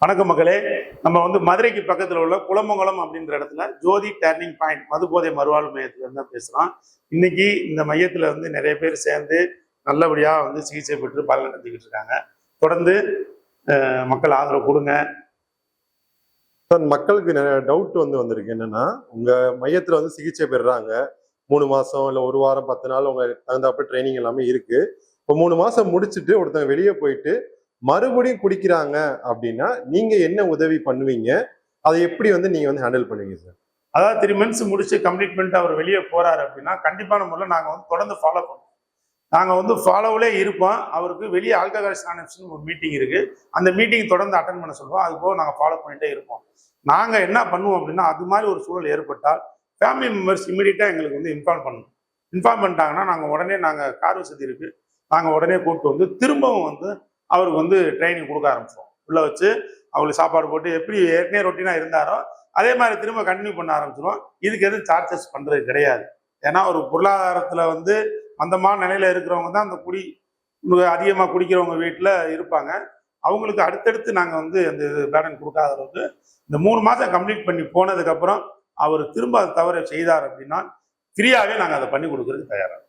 வணக்கம் மக்களே. நம்ம மதுரைக்கு பக்கத்தில் உள்ள குளமங்கலம் அப்படின்ற இடத்துல ஜோதி டர்னிங் பாயிண்ட் மதுபோதை மறுவாழ்வு மையத்துல இருந்தா பேசுறோம். இன்னைக்கு இந்த மையத்துல நிறைய பேர் சேர்ந்து நல்லபடியா சிகிச்சை பெற்று பலன் அடைஞ்சிக்கிட்டு இருக்காங்க. தொடர்ந்து மக்கள் ஆதரவு கொடுங்க. மக்களுக்கு டவுட் வந்திருக்கு. என்னன்னா, உங்க மையத்துல சிகிச்சை பெறுறாங்க 3 மாசம் இல்ல 1 வாரம் 10 நாள் உங்க தகுந்தாப்ப ட்ரைனிங் எல்லாமே இருக்கு. இப்போ 3 மாசம் முடிச்சுட்டு ஒருத்தங்க வெளியே போயிட்டு மறுபடியும் குடிக்கிறாங்க அப்படின்னா நீங்க என்ன உதவி பண்ணுவீங்க? அதை எப்படி நீங்க ஹேண்டில் பண்ணுவீங்க சார்? அதாவது 3 மந்த்ஸ் முடிச்சு கம்ப்ளீட்மெண்ட் அவர் வெளியே போறாரு அப்படின்னா கண்டிப்பான முறையில் நாங்க தொடர்ந்து ஃபாலோ பண்ணுவோம். நாங்க ஃபாலோவிலே இருப்போம். அவருக்கு வெளியே ஆல்கஹாலிக்ஸ் அனானிமஸ் ஒரு மீட்டிங் இருக்கு. அந்த மீட்டிங் தொடர்ந்து அட்டன் பண்ண சொல்லுவோம். அது போக நாங்க ஃபாலோ பண்ணிட்டே இருப்போம். நாங்க என்ன பண்ணுவோம் அப்படின்னா, அது மாதிரி ஒரு சூழல் ஏற்பட்டால் ஃபேமிலி மெம்பர்ஸ் இமீடியட்டா எங்களுக்கு இன்ஃபார்ம் பண்ணணும். இன்ஃபார்ம் பண்ணிட்டாங்கன்னா நாங்க கார் வசதி இருக்கு. நாங்க உடனே கூப்பிட்டு திரும்பவும் அவருக்கு ட்ரைனிங் கொடுக்க ஆரம்பிச்சோம். உள்ள வச்சு அவங்களுக்கு சாப்பாடு போட்டு எப்படி ஏற்கனவே ரொட்டீனா இருந்தாரோ அதே மாதிரி திரும்ப கண்டினியூ பண்ண ஆரம்பிச்சிடும். இதுக்கு எதுவும் சார்ஜஸ் பண்றது கிடையாது. ஏன்னா ஒரு பொருளாதாரத்துல அந்தமான நிலையில இருக்கிறவங்க தான் அந்த அதிகமா குடிக்கிறவங்க வீட்டுல இருப்பாங்க. அவங்களுக்கு அடுத்தடுத்து நாங்க அந்த பேடன் கொடுக்காத அளவுக்கு இந்த 3 மாசம் கம்ப்ளீட் பண்ணி போனதுக்கு அப்புறம் அவர் திரும்ப அதை தவற செய்தார் அப்படின்னா ஃப்ரீயாவே நாங்க அதை பண்ணி கொடுக்கறதுக்கு தயாராக.